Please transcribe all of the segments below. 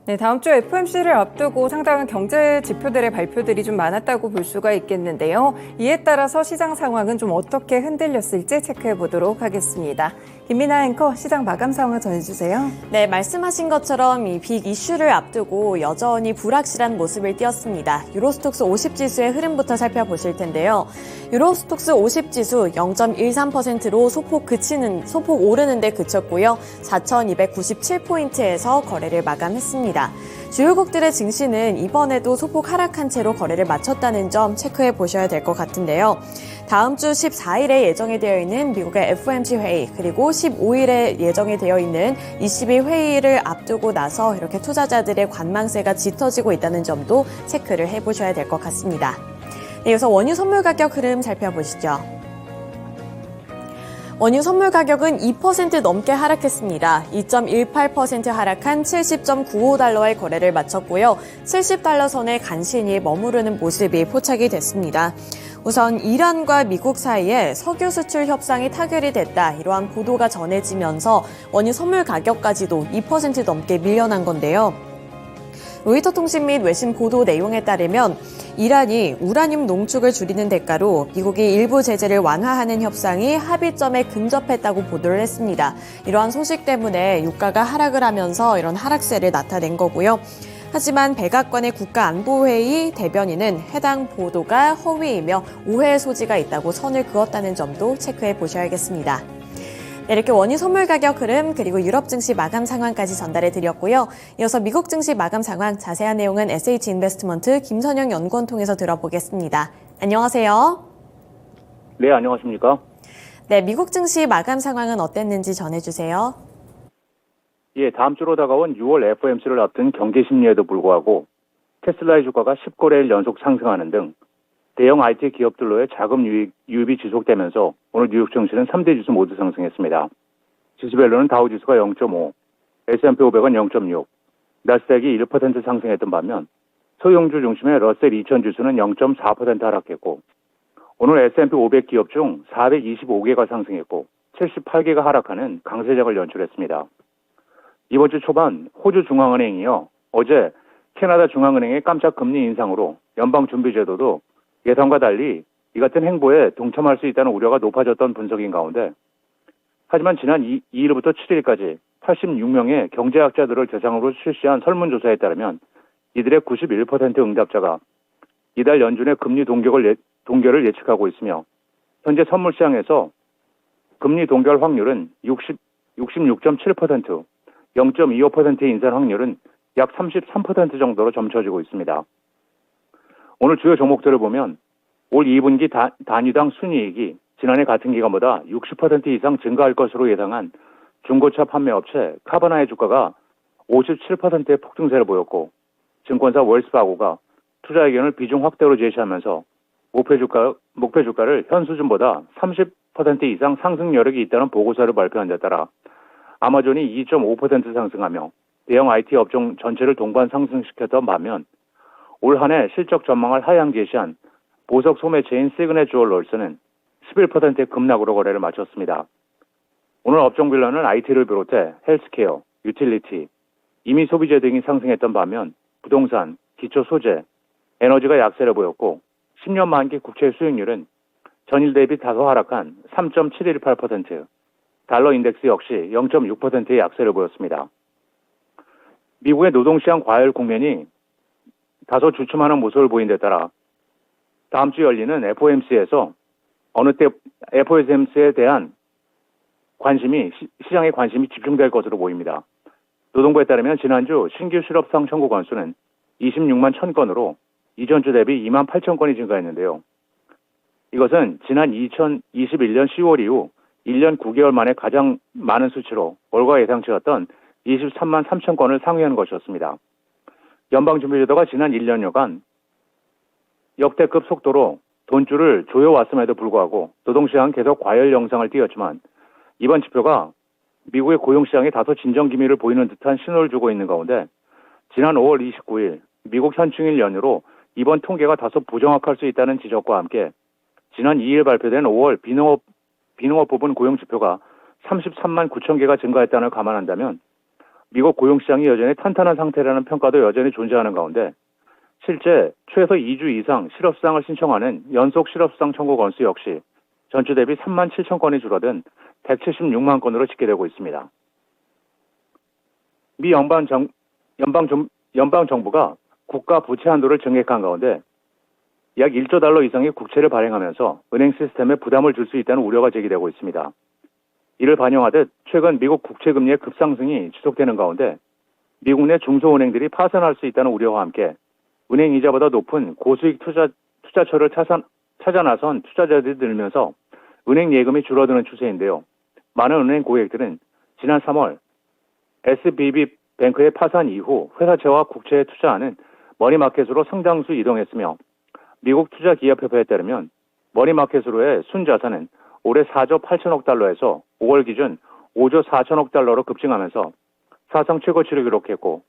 네, 다음 주 FOMC를 앞두고 상당한 경제 지표들의 발표들이 좀 많았다고 볼 수가 있겠는데요. 이에 따라서 시장 상황은 좀 어떻게 흔들렸을지 체크해 보도록 하겠습니다. 김민아 앵커, 시장 마감 상황 전해주세요. 네, 말씀하신 것처럼 이 빅 이슈를 앞두고 여전히 불확실한 모습을 띄었습니다. 유로스톡스 50 지수의 흐름부터 살펴보실 텐데요. 유로스톡스 50 지수 0.13%로 소폭 오르는 데 그쳤고요. 4,297포인트에서 거래를 마감했습니다. 주요국들의 증시는 이번에도 소폭 하락한 채로 거래를 마쳤다는 점 체크해 보셔야 될 것 같은데요. 다음 주 14일에 예정이 되어 있는 미국의 FOMC 회의, 그리고 15일에 예정이 되어 있는 ECB 회의를 앞두고 나서 이렇게 투자자들의 관망세가 짙어지고 있다는 점도 체크를 해보셔야 될 것 같습니다. 네, 이어서 원유 선물 가격 흐름 살펴보시죠. 원유 선물 가격은 2% 넘게 하락했습니다. 2.18% 하락한 70.95달러의 거래를 마쳤고요. 70달러 선에 간신히 머무르는 모습이 포착이 됐습니다. 우선 이란과 미국 사이에 석유 수출 협상이 타결이 됐다, 이러한 보도가 전해지면서 원유 선물 가격까지도 2% 넘게 밀려난 건데요. 로이터 통신 및 외신 보도 내용에 따르면 이란이 우라늄 농축을 줄이는 대가로 미국이 일부 제재를 완화하는 협상이 합의점에 근접했다고 보도를 했습니다. 이러한 소식 때문에 유가가 하락을 하면서 이런 하락세를 나타낸 거고요. 하지만 백악관의 국가안보회의 대변인은 해당 보도가 허위이며 오해의 소지가 있다고 선을 그었다는 점도 체크해 보셔야겠습니다. 네, 이렇게 원유 선물 가격 흐름, 그리고 유럽 증시 마감 상황까지 전달해 드렸고요. 이어서 미국 증시 마감 상황, 자세한 내용은 SH인베스트먼트 김선영 연구원 통해서 들어보겠습니다. 안녕하세요. 네, 안녕하십니까? 네, 미국 증시 마감 상황은 어땠는지 전해주세요. 예, 다음 주로 다가온 6월 FOMC를 앞둔 경제 심리에도 불구하고 테슬라의 주가가 10거래일 연속 상승하는 등 대형 IT 기업들로의 자금 유입이 지속되면서 오늘 뉴욕 증시는 3대 지수 모두 상승했습니다. 지수별로는 다우지수가 0.5, S&P 500은 0.6, 나스닥이 1% 상승했던 반면 소형주 중심의 러셀 2000 지수는 0.4% 하락했고, 오늘 S&P 500 기업 중 425개가 상승했고 78개가 하락하는 강세장을 연출했습니다. 이번 주 초반 호주 중앙은행이요, 어제 캐나다 중앙은행의 깜짝 금리 인상으로 연방준비제도도 예상과 달리 이 같은 행보에 동참할 수 있다는 우려가 높아졌던 분석인 가운데, 하지만 지난 2일부터 7일까지 86명의 경제학자들을 대상으로 실시한 설문조사에 따르면 이들의 91% 응답자가 이달 연준의 금리 동결을 예측하고 있으며, 현재 선물시장에서 금리 동결 확률은 66.7%, 0.25%의 인상 확률은 약 33% 정도로 점쳐지고 있습니다. 오늘 주요 종목들을 보면 올 2분기 단위당 순이익이 지난해 같은 기간보다 60% 이상 증가할 것으로 예상한 중고차 판매업체 카바나의 주가가 57%의 폭등세를 보였고, 증권사 월스파고가 투자 의견을 비중 확대로 제시하면서 목표 주가를 현 수준보다 30% 이상 상승 여력이 있다는 보고서를 발표한 데 따라 아마존이 2.5% 상승하며 대형 IT 업종 전체를 동반 상승시켰던 반면, 올 한 해 실적 전망을 하향 제시한 보석 소매체인 시그넷 주얼러스는 11%의 급락으로 거래를 마쳤습니다. 오늘 업종별로는 IT를 비롯해 헬스케어, 유틸리티, 이미 소비재 등이 상승했던 반면 부동산, 기초 소재, 에너지가 약세를 보였고, 10년 만기 국채 수익률은 전일 대비 다소 하락한 3.718%, 달러 인덱스 역시 0.6%의 약세를 보였습니다. 미국의 노동시장 과열 국면이 다소 주춤하는 모습을 보인 데 따라 다음 주 열리는 FOMC에서 어느 때 FOMC에 대한 시장의 관심이 집중될 것으로 보입니다. 노동부에 따르면 지난주 신규 실업상 청구 건수는 26만 1000건으로 이전 주 대비 2만 8천 건이 증가했는데요. 이것은 지난 2021년 10월 이후 1년 9개월 만에 가장 많은 수치로 월가 예상치였던 23만 3천 건을 상회한 것이었습니다. 연방준비제도가 지난 1년여간 역대급 속도로 돈줄을 조여왔음에도 불구하고 노동시장은 계속 과열 영상을 띄었지만, 이번 지표가 미국의 고용시장에 다소 진정 기미를 보이는 듯한 신호를 주고 있는 가운데, 지난 5월 29일 미국 현충일 연휴로 이번 통계가 다소 부정확할 수 있다는 지적과 함께 지난 2일 발표된 5월 비농업 부분 고용 지표가 33만 9천 개가 증가했다는 걸 감안한다면 미국 고용시장이 여전히 탄탄한 상태라는 평가도 여전히 존재하는 가운데 실제 최소 2주 이상 실업수당을 신청하는 연속 실업수당 청구 건수 역시 전주 대비 3만 7천 건이 줄어든 176만 건으로 집계되고 있습니다. 미 연방정부가 국가 부채 한도를 증액한 가운데 약 1조 달러 이상의 국채를 발행하면서 은행 시스템에 부담을 줄 수 있다는 우려가 제기되고 있습니다. 이를 반영하듯 최근 미국 국채금리의 급상승이 지속되는 가운데 미국 내 중소은행들이 파산할 수 있다는 우려와 함께 은행 이자보다 높은 고수익 투자처를 찾아 나선 투자자들이 늘면서 은행 예금이 줄어드는 추세인데요. 많은 은행 고객들은 지난 3월 SVB 뱅크의 파산 이후 회사채와 국채에 투자하는 머니마켓으로 상당수 이동했으며 미국 투자기업협회에 따르면 머니마켓으로의 순자산은 올해 4조 8천억 달러에서 5월 기준 5조 4천억 달러로 급증하면서 사상 최고치를 기록했고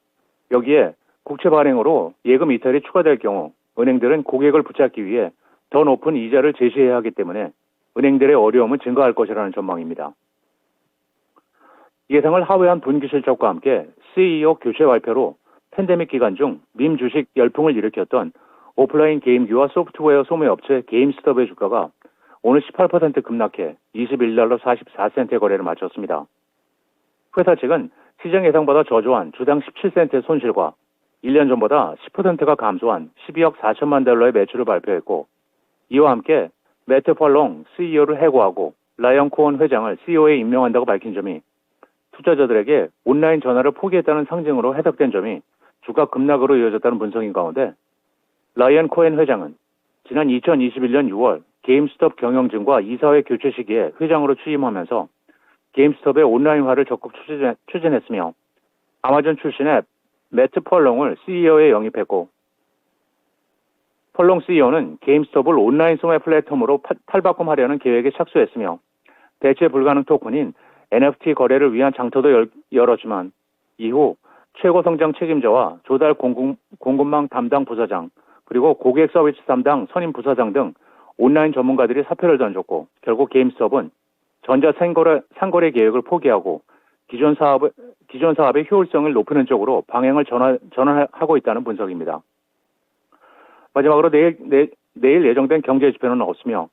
여기에 국채 발행으로 예금 이탈이 추가될 경우 은행들은 고객을 붙잡기 위해 더 높은 이자를 제시해야 하기 때문에 은행들의 어려움은 증가할 것이라는 전망입니다. 예상을 하회한 분기 실적과 함께 CEO 교체 발표로 팬데믹 기간 중 밈 주식 열풍을 일으켰던 오프라인 게임기와 소프트웨어 소매업체 게임스톱의 주가가 오늘 18% 급락해 21달러 44센트의 거래를 마쳤습니다. 회사 측은 시장 예상보다 저조한 주당 17센트의 손실과 1년 전보다 10%가 감소한 12억 4천만 달러의 매출을 발표했고 이와 함께 매트 펄롱 CEO를 해고하고 라이언 코언 회장을 CEO에 임명한다고 밝힌 점이 투자자들에게 온라인 전화를 포기했다는 상징으로 해석된 점이 주가 급락으로 이어졌다는 분석인 가운데 라이언 코엔 회장은 지난 2021년 6월 게임스톱 경영진과 이사회 교체 시기에 회장으로 취임하면서 게임스톱의 온라인화를 적극 추진했으며 아마존 출신의 매트 펄롱을 CEO에 영입했고 펄롱 CEO는 게임스톱을 온라인 소매 플랫폼으로 탈바꿈하려는 계획에 착수했으며 대체 불가능 토큰인 NFT 거래를 위한 장터도 열었지만 이후 최고 성장 책임자와 조달 공급망 담당 부사장 그리고 고객 서비스 담당 선임 부사장 등 온라인 전문가들이 사표를 던졌고 결국 게임스톱은 전자 상거래 계획을 포기하고 기존 사업의 효율성을 높이는 쪽으로 방향을 전환하고 있다는 분석입니다. 마지막으로 내일 예정된 경제 지표는 없으며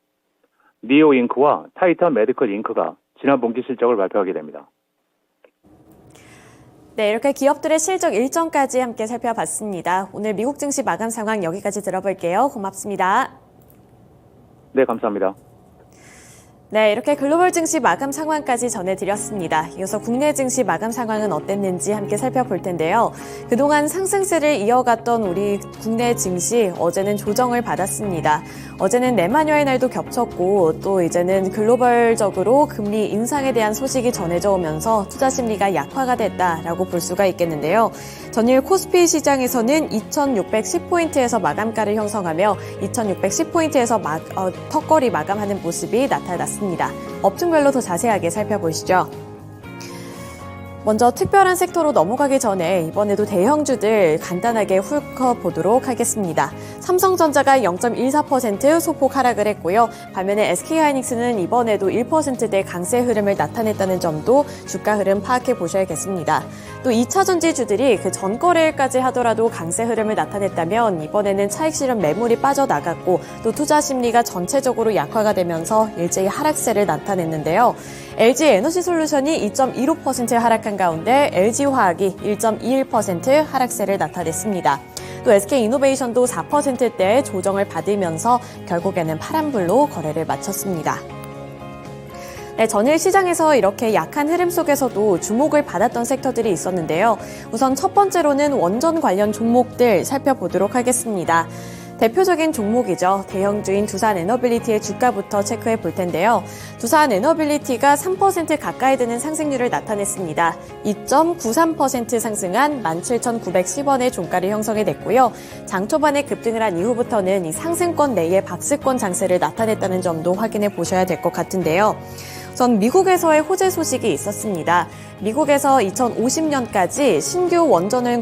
니오 잉크와 타이탄 메디컬 잉크가 지난 분기 실적을 발표하게 됩니다. 네, 이렇게 기업들의 실적 일정까지 함께 살펴봤습니다. 오늘 미국 증시 마감 상황 여기까지 들어볼게요. 고맙습니다. 네, 감사합니다. 네, 이렇게 글로벌 증시 마감 상황까지 전해드렸습니다. 이어서 국내 증시 마감 상황은 어땠는지 함께 살펴볼 텐데요. 그동안 상승세를 이어갔던 우리 국내 증시 어제는 조정을 받았습니다. 어제는 내마녀의 날도 겹쳤고 또 이제는 글로벌적으로 금리 인상에 대한 소식이 전해져 오면서 투자 심리가 약화가 됐다라고 볼 수가 있겠는데요. 전일 코스피 시장에서는 2610포인트에서 마감가를 형성하며 2610포인트에서 턱걸이 마감하는 모습이 나타났습니다. 업종별로 더 자세하게 살펴보시죠. 먼저 특별한 섹터로 넘어가기 전에 이번에도 대형주들 간단하게 훑어보도록 하겠습니다. 삼성전자가 0.14% 소폭 하락을 했고요. 반면에 SK하이닉스는 이번에도 1%대 강세 흐름을 나타냈다는 점도 주가 흐름 파악해 보셔야겠습니다. 또 2차 전지주들이 그 전거래일까지 하더라도 강세 흐름을 나타냈다면 이번에는 차익 실현 매물이 빠져나갔고 또 투자 심리가 전체적으로 약화가 되면서 일제히 하락세를 나타냈는데요. LG에너지솔루션이 2.15% 하락한 가운데 LG화학이 1.21% 하락세를 나타냈습니다. 또 SK이노베이션도 4%대의 조정을 받으면서 결국에는 파란불로 거래를 마쳤습니다. 네, 전일 시장에서 이렇게 약한 흐름 속에서도 주목을 받았던 섹터들이 있었는데요. 우선 첫 번째로는 원전 관련 종목들 살펴보도록 하겠습니다. 대표적인 종목이죠. 대형주인 두산에너빌리티의 주가부터 체크해 볼 텐데요. 두산에너빌리티가 3% 가까이 되는 상승률을 나타냈습니다. 2.93% 상승한 17,910원의 종가를 형성해 냈고요. 장 초반에 급등을 한 이후부터는 이 상승권 내에 박스권 장세를 나타냈다는 점도 확인해 보셔야 될 것 같은데요. 우선 미국에서의 호재 소식이 있었습니다. 미국에서 2050년까지 신규 원전을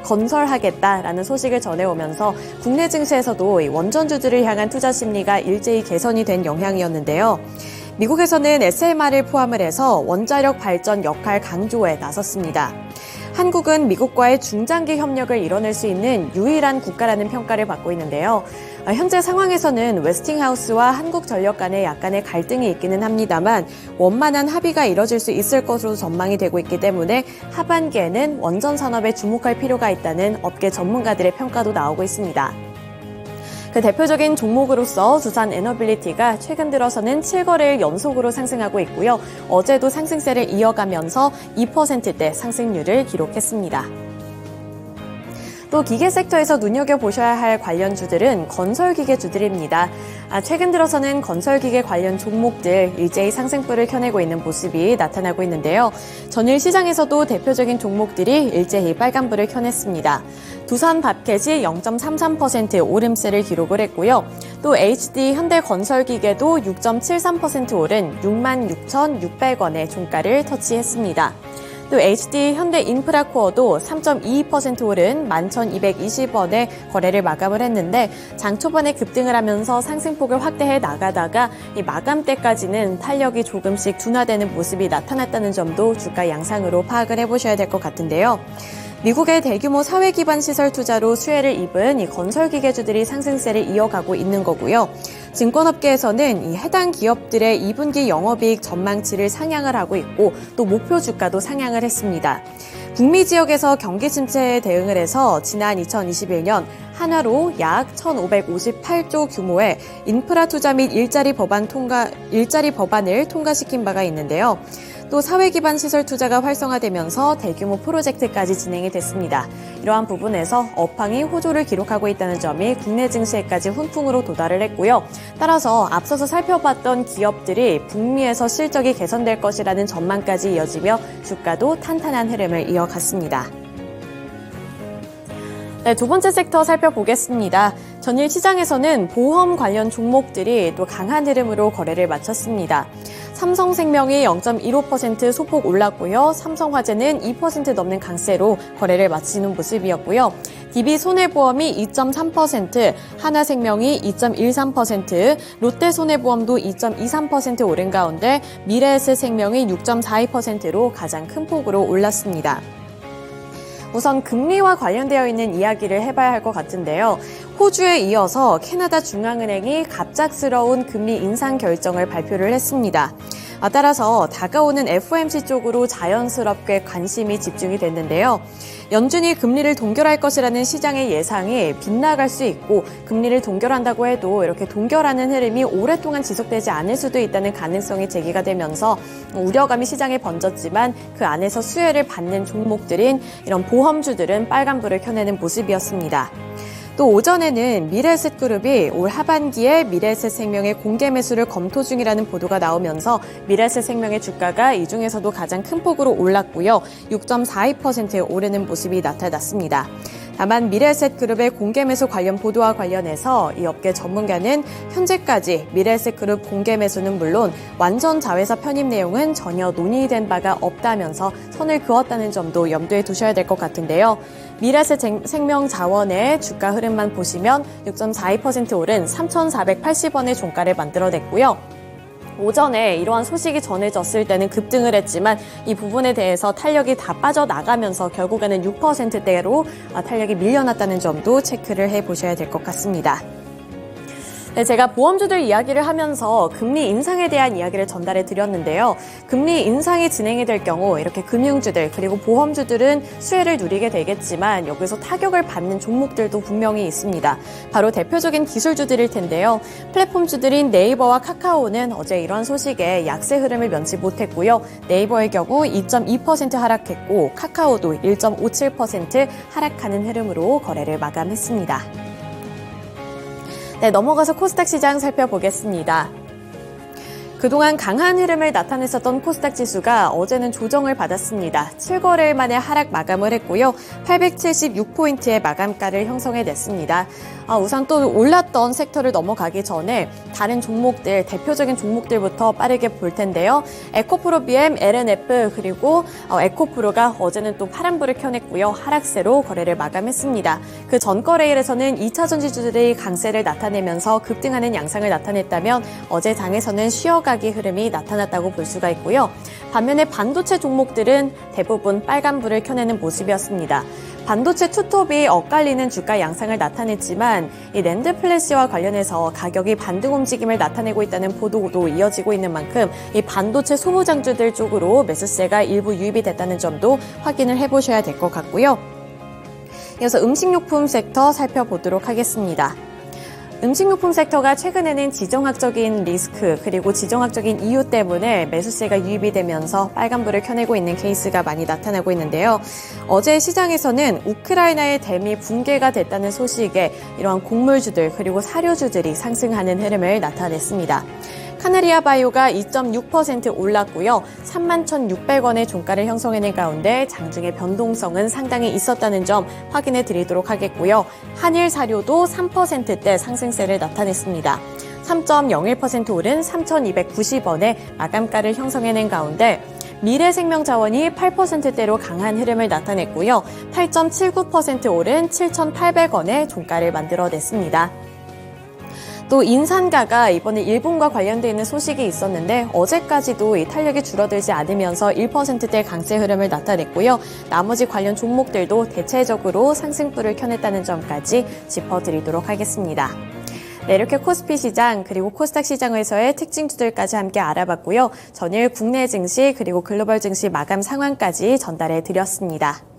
건설하겠다라는 소식을 전해오면서 국내 증시에서도 원전주들을 향한 투자 심리가 일제히 개선이 된 영향이었는데요. 미국에서는 SMR을 포함을 해서 원자력 발전 역할 강조에 나섰습니다. 한국은 미국과의 중장기 협력을 이뤄낼 수 있는 유일한 국가라는 평가를 받고 있는데요. 현재 상황에서는 웨스팅하우스와 한국전력 간에 약간의 갈등이 있기는 합니다만 원만한 합의가 이뤄질 수 있을 것으로 전망이 되고 있기 때문에 하반기에는 원전 산업에 주목할 필요가 있다는 업계 전문가들의 평가도 나오고 있습니다. 그 대표적인 종목으로서 두산 에너빌리티가 최근 들어서는 7거래일 연속으로 상승하고 있고요. 어제도 상승세를 이어가면서 2%대 상승률을 기록했습니다. 또 기계 섹터에서 눈여겨보셔야 할 관련주들은 건설기계주들입니다. 최근 들어서는 건설기계 관련 종목들 일제히 상승폭을 켜내고 있는 모습이 나타나고 있는데요. 전일 시장에서도 대표적인 종목들이 일제히 빨간불을 켜냈습니다. 두산 밥켓이 0.33% 오름세를 기록을 했고요. 또 HD 현대건설기계도 6.73% 오른 66,600원의 종가를 터치했습니다. 또 HD 현대인프라코어도 3.22% 오른 11,220원에 거래를 마감을 했는데 장 초반에 급등을 하면서 상승폭을 확대해 나가다가 이 마감대까지는 탄력이 조금씩 둔화되는 모습이 나타났다는 점도 주가 양상으로 파악을 해보셔야 될 것 같은데요. 미국의 대규모 사회 기반 시설 투자로 수혜를 입은 이 건설기계주들이 상승세를 이어가고 있는 거고요. 증권업계에서는 이 해당 기업들의 2분기 영업이익 전망치를 상향을 하고 있고 또 목표 주가도 상향을 했습니다. 북미 지역에서 경기 침체에 대응을 해서 지난 2021년 한화로 약 1,558조 규모의 인프라 투자 및 일자리 법안을 통과시킨 바가 있는데요. 또 사회 기반 시설 투자가 활성화되면서 대규모 프로젝트까지 진행이 됐습니다. 이러한 부분에서 업황이 호조를 기록하고 있다는 점이 국내 증시에까지 훈풍으로 도달을 했고요. 따라서 앞서서 살펴봤던 기업들이 북미에서 실적이 개선될 것이라는 전망까지 이어지며 주가도 탄탄한 흐름을 이어갔습니다. 네, 두 번째 섹터 살펴보겠습니다. 전일 시장에서는 보험 관련 종목들이 또 강한 흐름으로 거래를 마쳤습니다. 삼성생명이 0.15% 소폭 올랐고요. 삼성화재는 2% 넘는 강세로 거래를 마치는 모습이었고요. DB손해보험이 2.3%, 하나생명이 2.13%, 롯데손해보험도 2.23% 오른 가운데 미래에셋생명이 6.42%로 가장 큰 폭으로 올랐습니다. 우선 금리와 관련되어 있는 이야기를 해봐야 할 것 같은데요. 호주에 이어서 캐나다 중앙은행이 갑작스러운 금리 인상 결정을 발표를 했습니다. 따라서 다가오는 FOMC 쪽으로 자연스럽게 관심이 집중이 됐는데요. 연준이 금리를 동결할 것이라는 시장의 예상이 빗나갈 수 있고 금리를 동결한다고 해도 이렇게 동결하는 흐름이 오랫동안 지속되지 않을 수도 있다는 가능성이 제기가 되면서 우려감이 시장에 번졌지만 그 안에서 수혜를 받는 종목들인 이런 보험주들은 빨간불을 켜내는 모습이었습니다. 또 오전에는 미래에셋그룹이 올 하반기에 미래에셋생명의 공개 매수를 검토 중이라는 보도가 나오면서 미래에셋생명의 주가가 이 중에서도 가장 큰 폭으로 올랐고요. 6.42% 오르는 모습이 나타났습니다. 다만 미래에셋그룹의 공개 매수 관련 보도와 관련해서 이 업계 전문가는 현재까지 미래에셋그룹 공개 매수는 물론 완전 자회사 편입 내용은 전혀 논의된 바가 없다면서 선을 그었다는 점도 염두에 두셔야 될 것 같은데요. 미래에셋생명자원의 주가 흐름만 보시면 6.42% 오른 3,480원의 종가를 만들어냈고요. 오전에 이러한 소식이 전해졌을 때는 급등을 했지만 이 부분에 대해서 탄력이 다 빠져나가면서 결국에는 6%대로 탄력이 밀려났다는 점도 체크를 해보셔야 될 것 같습니다. 네, 제가 보험주들 이야기를 하면서 금리 인상에 대한 이야기를 전달해 드렸는데요. 금리 인상이 진행이 될 경우 이렇게 금융주들 그리고 보험주들은 수혜를 누리게 되겠지만 여기서 타격을 받는 종목들도 분명히 있습니다. 바로 대표적인 기술주들일 텐데요. 플랫폼주들인 네이버와 카카오는 어제 이러한 소식에 약세 흐름을 면치 못했고요. 네이버의 경우 2.2% 하락했고 카카오도 1.57% 하락하는 흐름으로 거래를 마감했습니다. 네, 넘어가서 코스닥 시장 살펴보겠습니다. 그동안 강한 흐름을 나타냈었던 코스닥 지수가 어제는 조정을 받았습니다. 7거래일 만에 하락 마감을 했고요. 876포인트의 마감가를 형성해냈습니다. 우선 또 올랐던 섹터를 넘어가기 전에 다른 종목들, 대표적인 종목들부터 빠르게 볼 텐데요. 에코프로비엠, LNF 그리고 에코프로가 어제는 또 파란불을 켜냈고요. 하락세로 거래를 마감했습니다. 그 전 거래일에서는 2차 전지주들이 강세를 나타내면서 급등하는 양상을 나타냈다면 어제 장에서는 쉬어가 가기 흐름이 나타났다고 볼 수가 있고요. 반면에 반도체 종목들은 대부분 빨간불을 켜내는 모습이었습니다. 반도체 투톱이 엇갈리는 주가 양상을 나타냈지만 이 낸드 플래시와 관련해서 가격이 반등 움직임을 나타내고 있다는 보도도 이어지고 있는 만큼 이 반도체 소모장주들 쪽으로 매수세가 일부 유입이 됐다는 점도 확인을 해보셔야 될 것 같고요. 이어서 음식료품 섹터 살펴보도록 하겠습니다. 음식료품 섹터가 최근에는 지정학적인 리스크 그리고 지정학적인 이유 때문에 매수세가 유입이 되면서 빨간불을 켜내고 있는 케이스가 많이 나타나고 있는데요. 어제 시장에서는 우크라이나의 댐이 붕괴가 됐다는 소식에 이러한 곡물주들 그리고 사료주들이 상승하는 흐름을 나타냈습니다. 카나리아 바이오가 2.6% 올랐고요. 31,600원의 종가를 형성해낸 가운데 장중의 변동성은 상당히 있었다는 점 확인해 드리도록 하겠고요. 한일 사료도 3%대 상승세를 나타냈습니다. 3.01% 오른 3,290원의 마감가를 형성해낸 가운데 미래생명자원이 8%대로 강한 흐름을 나타냈고요. 8.79% 오른 7,800원의 종가를 만들어냈습니다. 또 인산가가 이번에 일본과 관련되어 있는 소식이 있었는데 어제까지도 이 탄력이 줄어들지 않으면서 1%대 강세 흐름을 나타냈고요. 나머지 관련 종목들도 대체적으로 상승불을 켜냈다는 점까지 짚어드리도록 하겠습니다. 네, 이렇게 코스피 시장 그리고 코스닥 시장에서의 특징주들까지 함께 알아봤고요. 전일 국내 증시 그리고 글로벌 증시 마감 상황까지 전달해 드렸습니다.